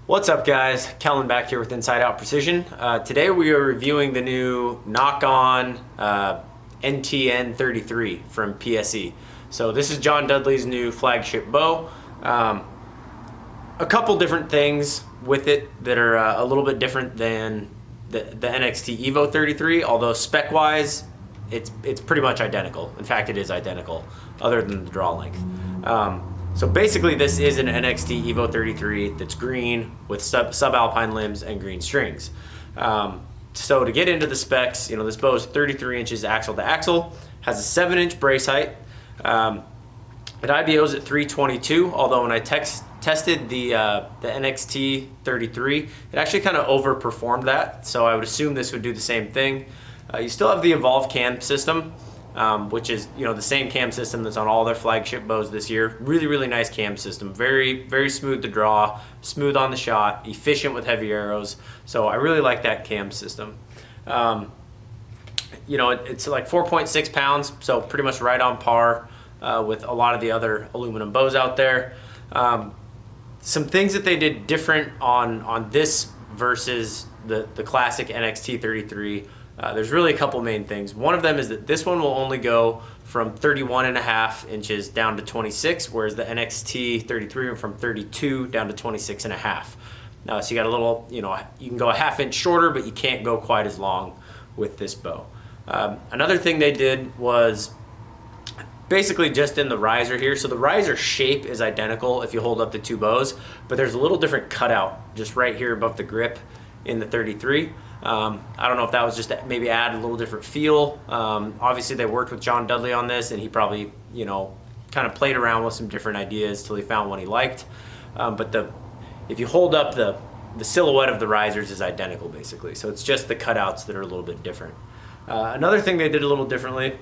What's up guys, Kellen back here with Inside Out Precision. Today we are reviewing the new knock-on NTN 33 from PSE. So this is John Dudley's new flagship bow. A couple different things with it that are a little bit different than the NXT Evo 33, although spec-wise it's pretty much identical. In fact, it is identical, other than the draw length. So basically this is an NXT Evo 33 that's green with Subalpine limbs and green strings. So to get into the specs, this bow is 33 inches axle to axle, has a 7-inch brace height. It IBOs at 322, although when I tested the NXT 33, it actually kind of overperformed that, so I would assume this would do the same thing. You still have the Evolve cam system, which is the same cam system that's on all their flagship bows this year. Really nice cam system, very smooth to draw, smooth on the shot, efficient with heavy arrows. So I really like that cam system. It's like 4.6 pounds, so pretty much right on par with a lot of the other aluminum bows out there. Some things that they did different on this versus the classic NXT 33. There's really a couple main things. One of them is that this one will only go from 31.5 inches down to 26, whereas the NXT 33 went from 32 down to 26.5. So you got a little, you can go a ½ inch shorter, but you can't go quite as long with this bow. Another thing they did was basically just in the riser here. So the riser shape is identical if you hold up the two bows, but there's a little different cutout just right here above the grip in the 33. I don't know if that was just to maybe add a little different feel. Obviously they worked with John Dudley on this, and he probably, kind of played around with some different ideas till he found one he liked. But if you hold up the silhouette of the risers is identical basically. So it's just the cutouts that are a little bit different. Another thing they did a little differently,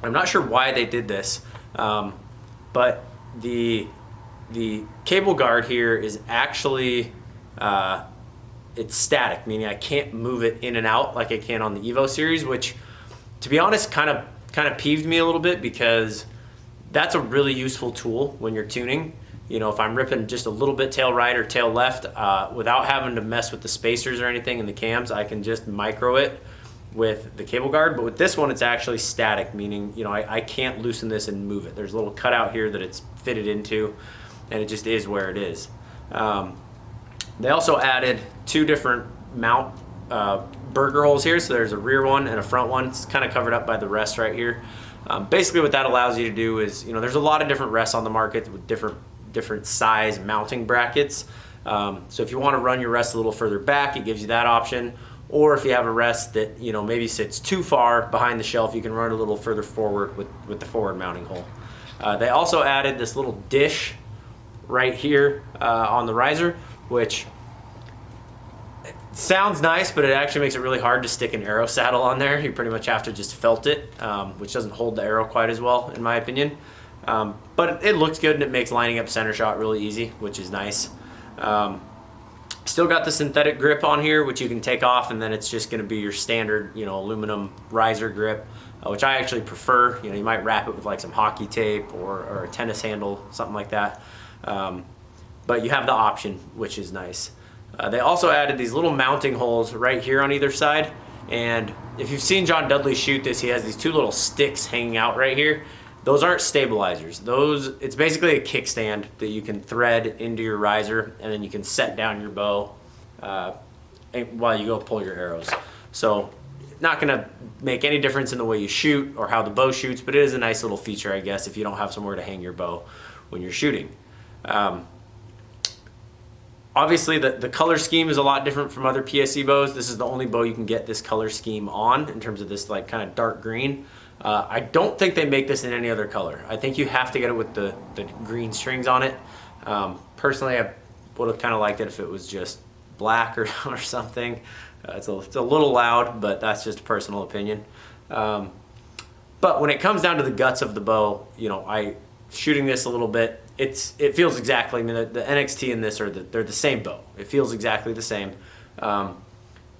I'm not sure why they did this, but the cable guard here is actually, it's static, meaning I can't move it in and out like I can on the Evo series, which, to be honest, kind of peeved me a little bit, because that's a really useful tool when you're tuning. If I'm ripping just a little bit tail right or tail left, without having to mess with the spacers or anything in the cams, I can just micro it with the cable guard. But with this one, it's actually static, meaning I can't loosen this and move it. There's a little cutout here that it's fitted into, and it just is where it is. They also added two different mount burger holes here. So there's a rear one and a front one. It's kind of covered up by the rest right here. Basically what that allows you to do is, there's a lot of different rests on the market with different size mounting brackets. So if you want to run your rest a little further back, it gives you that option. Or if you have a rest that maybe sits too far behind the shelf, you can run a little further forward with the forward mounting hole. They also added this little dish right here on the riser, which sounds nice, but it actually makes it really hard to stick an arrow saddle on there. You pretty much have to just felt it, which doesn't hold the arrow quite as well, in my opinion. But it looks good, and it makes lining up center shot really easy, which is nice. Still got the synthetic grip on here, which you can take off, and then it's just going to be your standard, aluminum riser grip, which I actually prefer. You might wrap it with like some hockey tape or a tennis handle, something like that. But you have the option, which is nice. They also added these little mounting holes right here on either side. And if you've seen John Dudley shoot this, he has these two little sticks hanging out right here. Those aren't stabilizers. It's basically a kickstand that you can thread into your riser, and then you can set down your bow while you go pull your arrows. So not gonna make any difference in the way you shoot or how the bow shoots, but it is a nice little feature, I guess, if you don't have somewhere to hang your bow when you're shooting. Obviously the color scheme is a lot different from other PSE bows. This is the only bow you can get this color scheme on, in terms of this like kind of dark green. I don't think they make this in any other color. I think you have to get it with the green strings on it. Personally, I would have kind of liked it if it was just black or something. It's a little loud, but that's just a personal opinion. But when it comes down to the guts of the bow, shooting this a little bit, it feels exactly, the NXT and this they're the same bow. It feels exactly the same.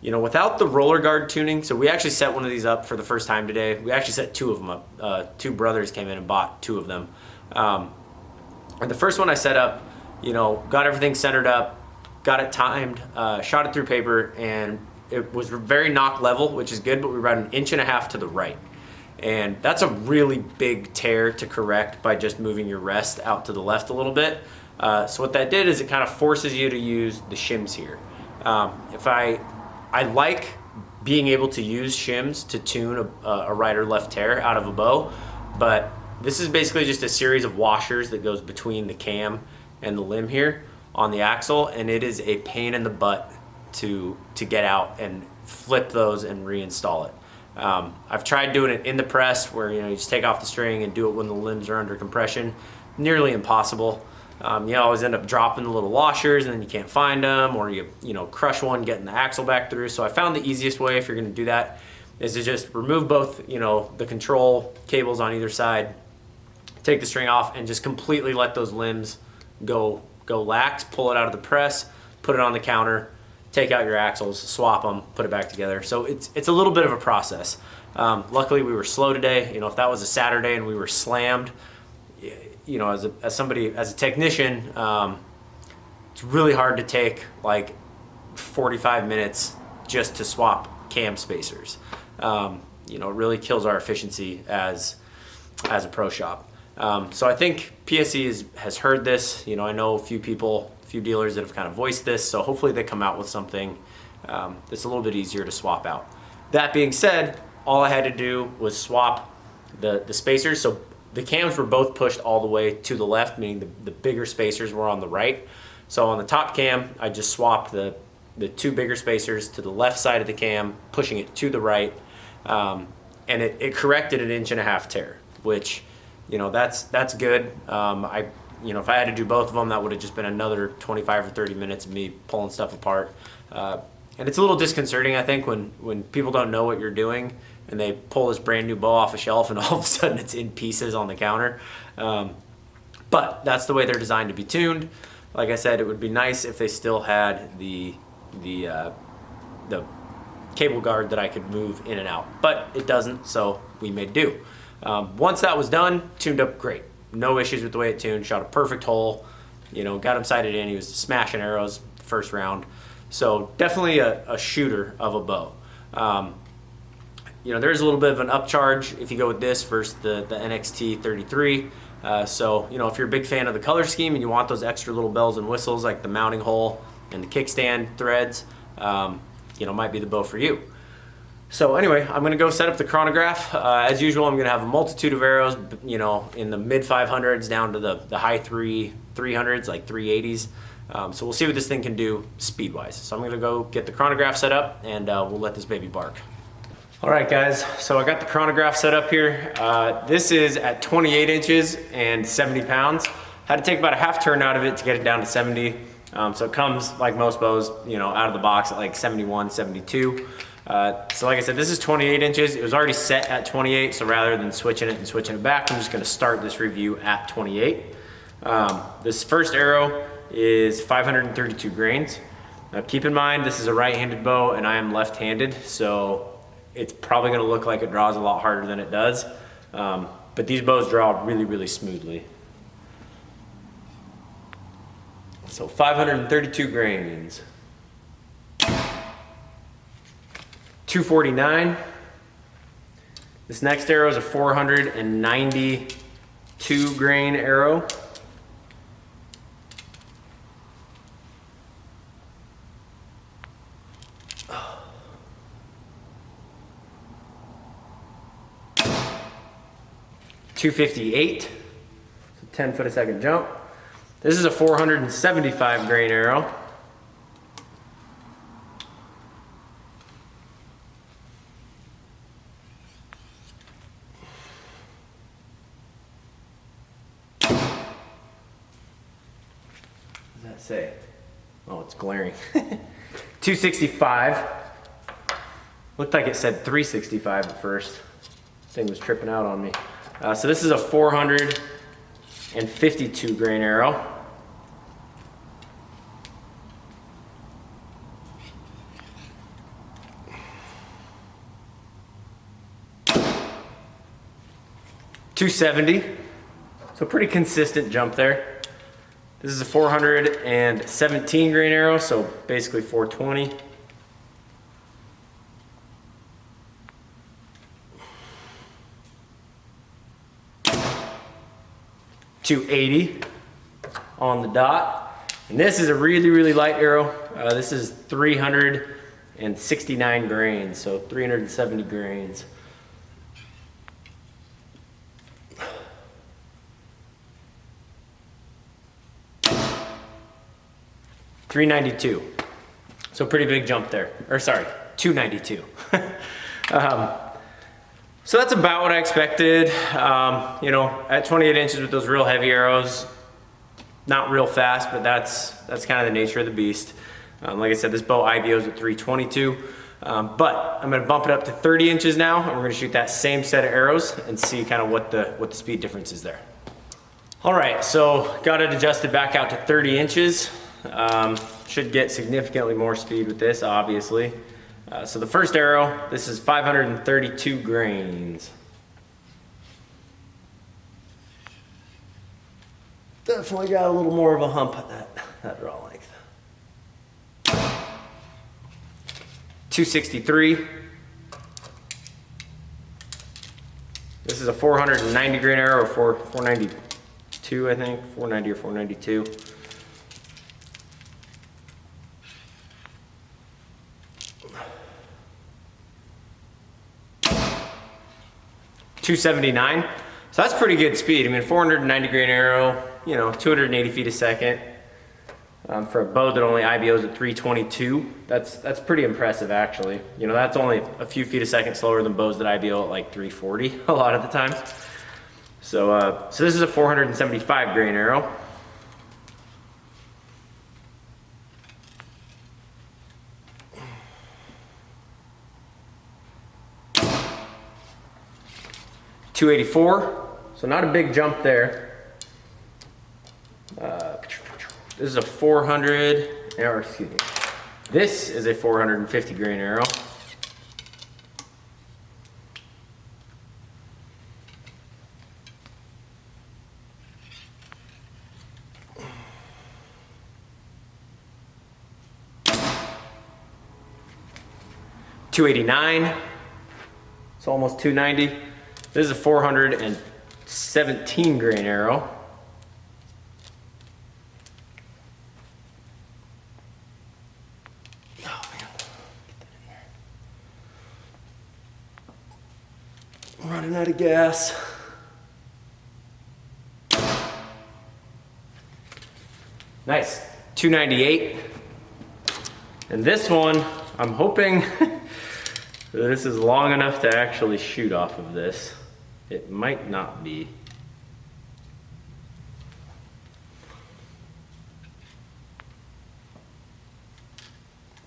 Without the roller guard tuning, so we actually set one of these up for the first time today. We actually set two of them up. Two brothers came in and bought two of them. And the first one I set up, got everything centered up, got it timed, shot it through paper, and it was very knock level, which is good, but we were about 1.5 inches to the right. And that's a really big tear to correct by just moving your rest out to the left a little bit. So what that did is it kind of forces you to use the shims here. If I like being able to use shims to tune a right or left tear out of a bow, but this is basically just a series of washers that goes between the cam and the limb here on the axle, and it is a pain in the butt to get out and flip those and reinstall it. I've tried doing it in the press where you just take off the string and do it when the limbs are under compression. Nearly impossible. You always end up dropping the little washers and then you can't find them, or you crush one getting the axle back through. So I found the easiest way, if you're going to do that, is to just remove both the control cables on either side, take the string off, and just completely let those limbs go lax. Pull it out of the press, put it on the counter, take out your axles, swap them, put it back together. So it's a little bit of a process. Luckily we were slow today. If that was a Saturday and we were slammed, as a technician, it's really hard to take like 45 minutes just to swap cam spacers. It really kills our efficiency as a pro shop. So I think PSE has heard this. I know a few dealers that have kind of voiced this, so hopefully they come out with something that's a little bit easier to swap out. That being said, all I had to do was swap the spacers. So the cams were both pushed all the way to the left, meaning the bigger spacers were on the right. So on the top cam, I just swapped the two bigger spacers to the left side of the cam, pushing it to the right, and it corrected 1.5 inch tear, which that's good. If I had to do both of them, that would have just been another 25 or 30 minutes of me pulling stuff apart. And it's a little disconcerting, I think, when people don't know what you're doing and they pull this brand new bow off a shelf and all of a sudden it's in pieces on the counter. But that's the way they're designed to be tuned. Like I said, it would be nice if they still had the cable guard that I could move in and out, but it doesn't, so we made do. Once that was done, tuned up great. No issues with the way it tuned, shot a perfect hole, got him sighted in. He was smashing arrows first round. So definitely a shooter of a bow. There's a little bit of an upcharge if you go with this versus the NXT 33. So if you're a big fan of the color scheme and you want those extra little bells and whistles like the mounting hole and the kickstand threads, might be the bow for you. So anyway, I'm gonna go set up the chronograph. As usual, I'm gonna have a multitude of arrows, in the mid 500s down to the high 300s, like 380s. So we'll see what this thing can do speed-wise. So I'm gonna go get the chronograph set up and we'll let this baby bark. All right, guys, so I got the chronograph set up here. This is at 28 inches and 70 pounds. Had to take about a half turn out of it to get it down to 70. So it comes, like most bows, out of the box at like 71, 72. So like I said, this is 28 inches. It was already set at 28, so rather than switching it back, I'm just gonna start this review at 28. This first arrow is 532 grains. Now keep in mind, this is a right-handed bow and I am left-handed, so it's probably gonna look like it draws a lot harder than it does. But these bows draw really, really smoothly. So 532 grains. 249. This next arrow is a 492 grain arrow. .258, so 10 foot a second jump. This is a 475 grain arrow. What does that say? Oh, it's glaring. 265. Looked like it said 365 at first. Thing was tripping out on me. So this is a 452 grain arrow. .270. So pretty consistent jump there. This is a 417 grain arrow, so basically 420. .280 on the dot. And this is a really, really light arrow. This is 369 grains, so 370 grains. .392. So pretty big jump there. Or sorry, 292. So that's about what I expected. You know, at 28 inches with those real heavy arrows, not real fast, but that's kind of the nature of the beast. Like I said, this bow IBOs at 322, but I'm gonna bump it up to 30 inches now, and we're gonna shoot that same set of arrows and see kind of what the speed difference is there. All right, so got it adjusted back out to 30 inches. Should get significantly more speed with this, obviously. So the first arrow, this is 532 grains. Definitely got a little more of a hump at that draw length. 263. This is a 490 grain arrow, or 492, I think, 490 or 492. 279. So that's pretty good speed. I mean, 490 grain arrow, you know, 280 feet a second. For a bow that only IBOs at 322, that's pretty impressive actually. You know, that's only a few feet a second slower than bows that IBO at like 340 a lot of the time. So, so this is a 475 grain arrow. .284, so not a big jump there. This is a 400, or excuse me, this is a 450 grain arrow. .289, it's almost 290. This is a 417 grain arrow. Oh man, get that in there. I'm running out of gas. Nice, 298. And this one, I'm hoping this is long enough to actually shoot off of this. It might not be.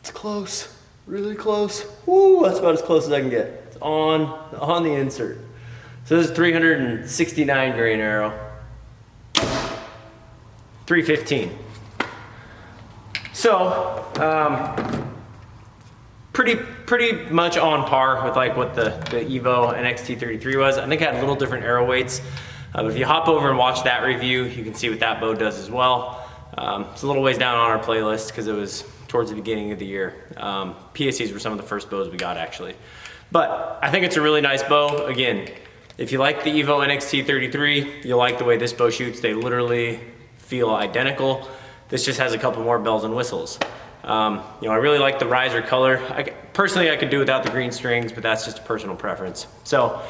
It's close, really close. Woo, that's about as close as I can get. It's on the insert. So this is 369 grain arrow. 315. So, pretty much on par with like what the Evo NXT33 was. I think I had a little different arrow weights. But if you hop over and watch that review, you can see what that bow does as well. It's a little ways down on our playlist because it was towards the beginning of the year. PSEs were some of the first bows we got actually. But I think it's a really nice bow. Again, if you like the Evo NXT33, you'll like the way this bow shoots. They literally feel identical. This just has a couple more bells and whistles. You know, I really like the riser color. Personally, I could do without the green strings, but that's just a personal preference. So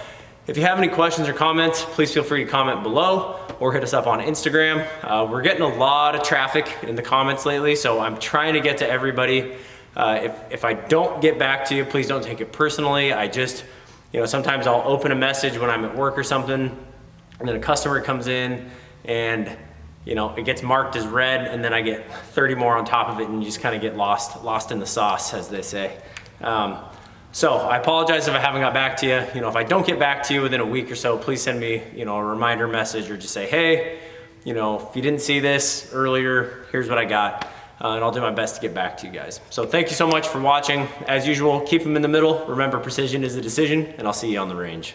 if you have any questions or comments, please feel free to comment below or hit us up on Instagram. We're getting a lot of traffic in the comments lately, so I'm trying to get to everybody. If I don't get back to you, please don't take it personally. I just, you know, sometimes I'll open a message when I'm at work or something, and then a customer comes in and you know, it gets marked as read, and then I get 30 more on top of it, and you just kind of get lost in the sauce, as they say. So I apologize if I haven't got back to you. You know, if I don't get back to you within a week or so, please send me, you know, a reminder message or just say, hey, you know, if you didn't see this earlier, here's what I got. And I'll do my best to get back to you guys. So thank you so much for watching. As usual, keep them in the middle. Remember, precision is a decision, and I'll see you on the range.